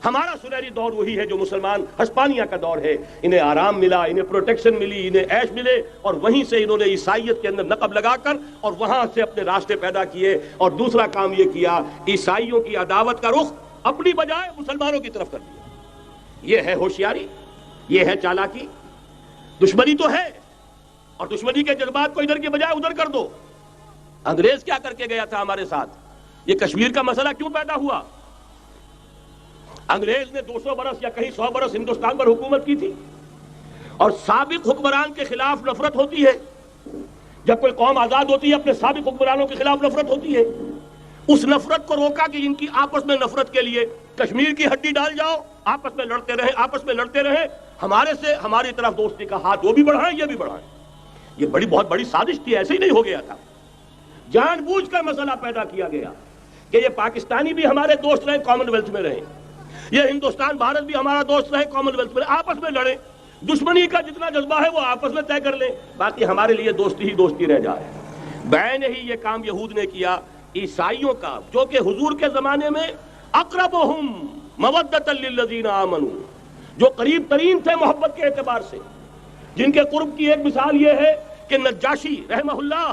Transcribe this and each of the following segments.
ہمارا سنہری دور وہی ہے جو مسلمان ہسپانیہ کا دور ہے. انہیں آرام ملا، انہیں پروٹیکشن ملی، انہیں عیش ملے، اور وہیں سے انہوں نے عیسائیت کے اندر نقب لگا کر اور وہاں سے اپنے راستے پیدا کیے. اور دوسرا کام یہ کیا، عیسائیوں کی عداوت کا رخ اپنی بجائے مسلمانوں کی طرف کر دیا. یہ ہے ہوشیاری، یہ ہے چالاکی. دشمنی تو ہے، اور دشمنی کے جذبات کو ادھر کی بجائے ادھر کر دو. انگریز کیا کر کے گیا تھا ہمارے ساتھ؟ یہ کشمیر کا مسئلہ کیوں پیدا ہوا؟ انگریز نے 200 برس یا کہیں 100 برس ہندوستان پر حکومت کی تھی، اور سابق حکمران کے خلاف نفرت ہوتی ہے. جب کوئی قوم آزاد ہوتی ہے اپنے سابق حکمرانوں کے خلاف نفرت ہوتی ہے. اس نفرت کو روکا کہ ان کی آپس میں نفرت کے لیے کشمیر کی ہڈی ڈال جاؤ، آپس میں لڑتے رہے، ہمارے سے ہماری طرف دوستی کا ہاتھ وہ بھی بڑھائیں یہ بھی بڑھائیں. یہ بہت بڑی سازش تھی، ایسے ہی نہیں ہو گیا تھا. جان بوجھ کر مسئلہ پیدا کیا گیا کہ یہ پاکستانی بھی ہمارے دوست رہے، کامن ویلتھ میں رہیں، یہ ہندوستان بھارت بھی ہمارا دوست رہے، کامن ویلتھ میں، آپس میں لڑیں. دشمنی کا جتنا جذبہ ہے وہ آپس میں طے کر لیں، باقی ہمارے لیے دوستی ہی دوستی رہ جائے. بین ہی یہ کام یہود نے کیا عیسائیوں کا، جو کہ حضور کے زمانے میں اقربہم مودۃ للذین آمنوا، جو قریب ترین تھے محبت کے اعتبار سے، جن کے قرب کی ایک مثال یہ ہے کہ نجاشی رحمہ اللہ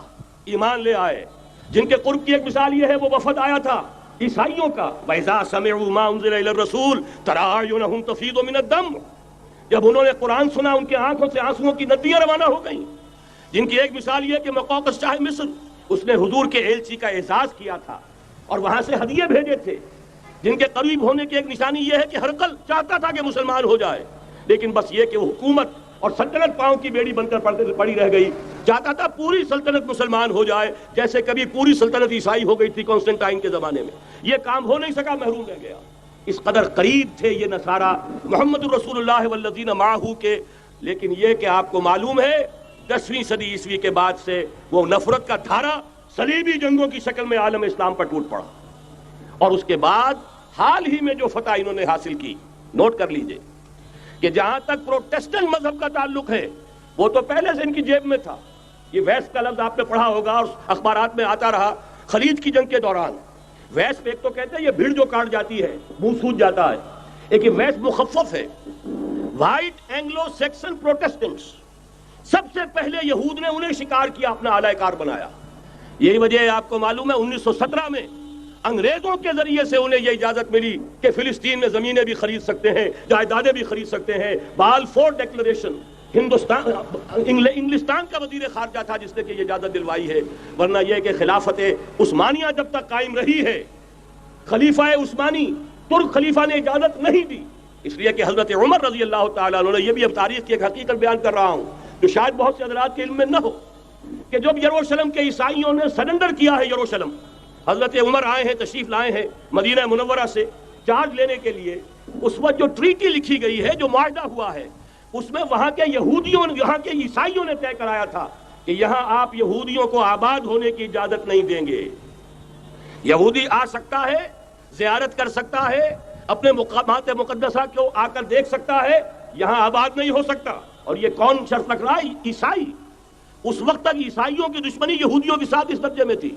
ایمان لے آئے، جن کے قرب کی ایک مثال یہ ہے وہ وفد آیا تھا عیسائیوں کا. وَإِذَا سَمِعُوا مَا أُنزِلَ إِلَى الرَّسُولِ تَرَىٰ أَعْيُنَهُمْ تَفِيضُ مِنَ الدَّمْعِ، جب انہوں نے قرآن سنا ان کی آنکھوں سے آنسوؤں کی ندیاں روانہ ہو گئیں. جن کی ایک مثال یہ کہ مقوقس شاہ مصر، اس نے حضور کے ایلچی کا اعزاز کیا تھا اور وہاں سے ہدیے بھیجے تھے. جن کے قریب ہونے کی ایک نشانی یہ ہے کہ ہرقل چاہتا تھا کہ مسلمان ہو جائے، لیکن بس یہ کہ وہ حکومت اور سلطنت پاؤں کی بیڑی بن کر پڑی رہ گئی. چاہتا تھا پوری سلطنت مسلمان ہو جائے، جیسے کبھی پوری سلطنت عیسائی ہو گئی تھی کانسٹنٹائن کے زمانے میں. یہ کام ہو نہیں سکا، محروم رہ گیا. اس قدر قریب تھے یہ نصارہ محمد الرسول اللہ والذین معہ کے. لیکن یہ کہ آپ کو معلوم ہے 10ویں صدی عیسوی کے بعد سے وہ نفرت کا دھارا صلیبی جنگوں کی شکل میں عالم اسلام پر ٹوٹ پڑا. اور اس کے بعد حال ہی میں جو فتح انہوں نے حاصل کی، نوٹ کر لیجئے کہ جہاں تک پروٹیسٹنٹ مذہب کا تعلق ہے وہ تو پہلے سے ان کی جیب میں تھا. یہ ویسٹ کا لفظ آپ نے پڑھا ہوگا اور اخبارات میں آتا رہا. خلیج کی جنگ کے دوران ویسٹ، ایک تو کہتے ہیں یہ بھیڑ جو کاٹ جاتی ہے منہ سوج جاتا ہے، ایک یہ ویسٹ مخفف ہے. وائٹ اینگلو سیکسن پروٹیسٹنٹس، سب سے پہلے یہود نے انہیں شکار کیا، اپنا اعلی کار بنایا. یہی وجہ ہے آپ کو معلوم ہے 1917 میں انگریزوں کے ذریعے سے انہیں یہ اجازت ملی کہ فلسطین میں زمینیں بھی خرید سکتے ہیں، جائیدادیں بھی خرید سکتے ہیں. بالفور ڈیکلریشن، انگلستان کا وزیر خارجہ تھا جس نے کہ یہ اجازت دلوائی ہے. ورنہ یہ کہ خلافت عثمانیہ جب تک قائم رہی ہے، خلیفہ عثمانی ترک خلیفہ نے اجازت نہیں دی. اس لیے کہ حضرت عمر رضی اللہ تعالیٰ عنہ نے، یہ بھی اب تاریخ کی ایک حقیقت بیان کر رہا ہوں جو شاید بہت سے حضرات کے علم میں نہ ہو، کہ جب یروشلم کے عیسائیوں نے سرنڈر کیا ہے یروشلم، حضرت عمر آئے ہیں، تشریف لائے ہیں مدینہ منورہ سے چارج لینے کے لیے. اس وقت جو ٹریٹی لکھی گئی ہے، جو معاہدہ ہوا ہے، اس میں وہاں کے یہودیوں، یہاں کے عیسائیوں نے طے کرایا تھا کہ یہاں آپ یہودیوں کو آباد ہونے کی اجازت نہیں دیں گے. یہودی آ سکتا ہے، زیارت کر سکتا ہے، اپنے مقامات مقدسہ کو آ کر دیکھ سکتا ہے، یہاں آباد نہیں ہو سکتا. اور یہ کون شرط رکھ رہا ہے؟ عیسائی. اس وقت تک عیسائیوں کی دشمنی یہودیوں کے ساتھ اس درجے میں تھی.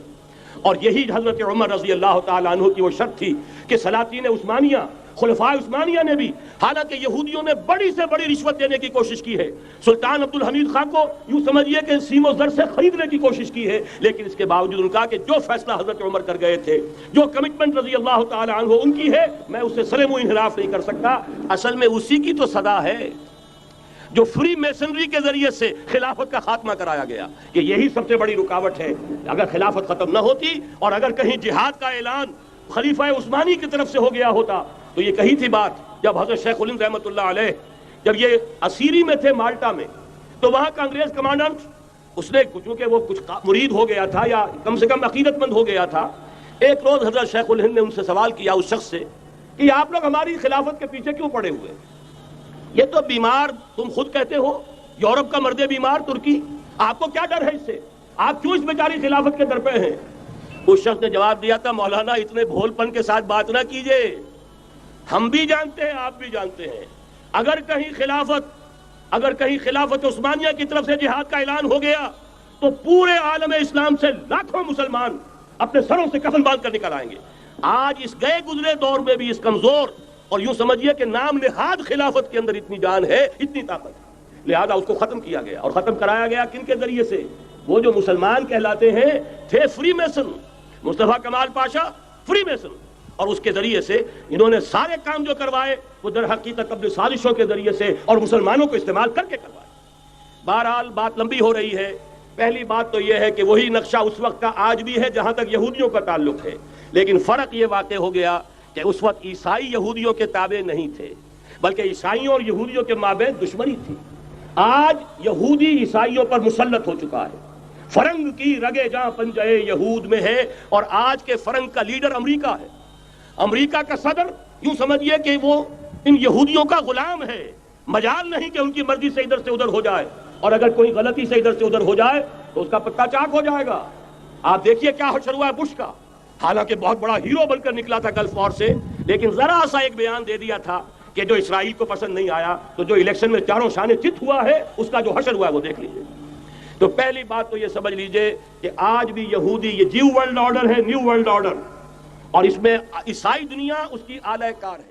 اور یہی حضرت عمر رضی اللہ تعالیٰ عنہ کی وہ شرط تھی کہ سلاطین عثمانیہ، خلفاء عثمانیہ نے بھی، حالانکہ یہودیوں نے بڑی سے بڑی رشوت دینے کی کوشش کی ہے، سلطان عبد الحمید خان کو یوں سمجھیے کہ سیم و زر سے خریدنے کی کوشش کی ہے، لیکن اس کے باوجود ان کا کہ جو فیصلہ حضرت عمر کر گئے تھے، جو کمٹمنٹ رضی اللہ تعالیٰ عنہ ان کی ہے، میں اس سے سر منہ انحراف نہیں کر سکتا. اصل میں اسی کی تو صدا ہے جو فری میسنری کے ذریعے سے خلافت کا خاتمہ کرایا گیا، کہ یہی سب سے بڑی رکاوٹ ہے. اگر خلافت ختم نہ ہوتی اور اگر کہیں جہاد کا اعلان خلیفہ عثمانی کی طرف سے ہو گیا ہوتا تو یہ کہی تھی بات، جب حضرت شیخ الہند رحمۃ اللہ علیہ جب یہ اسیری میں تھے مالٹا میں، تو وہاں کا انگریز کمانڈنٹ، اس نے چونکہ وہ کچھ مرید ہو گیا تھا یا کم سے کم عقیدت مند ہو گیا تھا، ایک روز حضرت شیخ الہند نے ان سے سوال کیا اس شخص سے کہ آپ لوگ ہماری خلافت کے پیچھے کیوں پڑے ہوئے؟ یہ تو بیمار، تم خود کہتے ہو یورپ کا مرد بیمار ترکی، آپ کو کیا ڈر ہے اس سے؟ آپ کیوں اس بیچاری خلافت کے در پہ ہیں؟ اس شخص نے جواب دیا تھا، مولانا اتنے بھول پن کے ساتھ بات نہ کیجئے، ہم بھی جانتے ہیں، آپ بھی جانتے ہیں، اگر کہیں خلافت عثمانیہ کی طرف سے جہاد کا اعلان ہو گیا تو پورے عالم اسلام سے لاکھوں مسلمان اپنے سروں سے کفن باندھ کر نکل آئیں گے. آج اس گئے گزرے دور میں بھی اس کمزور اور یوں سمجھیے کہ نام نہاد خلافت کے اندر اتنی جان ہے، اتنی طاقت ہے، لہذا اس کو ختم کیا گیا. اور ختم کرایا گیا کن کے ذریعے سے؟ وہ جو مسلمان کہلاتے ہیں تھے فری میسن، مصطفیٰ کمال پاشا فری میسن، اور اس کے ذریعے سے انہوں نے سارے کام جو کروائے وہ در حقیقت اپنی سازشوں کے ذریعے سے اور مسلمانوں کو استعمال کر کے کروائے. بہرحال بات لمبی ہو رہی ہے. پہلی بات تو یہ ہے کہ وہی نقشہ اس وقت کا آج بھی ہے جہاں تک یہودیوں کا تعلق ہے، لیکن فرق یہ واقع ہو گیا کہ اس وقت عیسائی یہودیوں کے تابع نہیں تھے، بلکہ عیسائیوں اور یہودیوں کے مابین دشمنی تھی. آج یہودی عیسائیوں پر مسلط ہو چکا ہے. فرنگ کی رگے جہاں پنجے یہود میں ہے، اور آج کے فرنگ کا لیڈر امریکہ ہے. امریکہ کا صدر یوں سمجھیے کہ وہ ان یہودیوں کا غلام ہے. مجال نہیں کہ ان کی مرضی سے ادھر سے ادھر ہو جائے، اور اگر کوئی غلطی سے ادھر سے ادھر ہو جائے تو اس کا پتا چاک ہو جائے گا. آپ دیکھیے کیا حشر ہوا ہے بش کا، حالانکہ بہت بڑا ہیرو بن کر نکلا تھا گلف وار سے، لیکن ذرا سا ایک بیان دے دیا تھا کہ جو اسرائیل کو پسند نہیں آیا، تو جو الیکشن میں چاروں شانے چت ہوا ہے اس کا جو حشر ہوا ہے وہ دیکھ لیجیے. تو پہلی بات تو یہ سمجھ لیجیے کہ آج بھی یہودی، یہ نیو ورلڈ آرڈر ہے، نیو ورلڈ آرڈر، اور اس میں عیسائی دنیا اس کی اعلی کار ہے.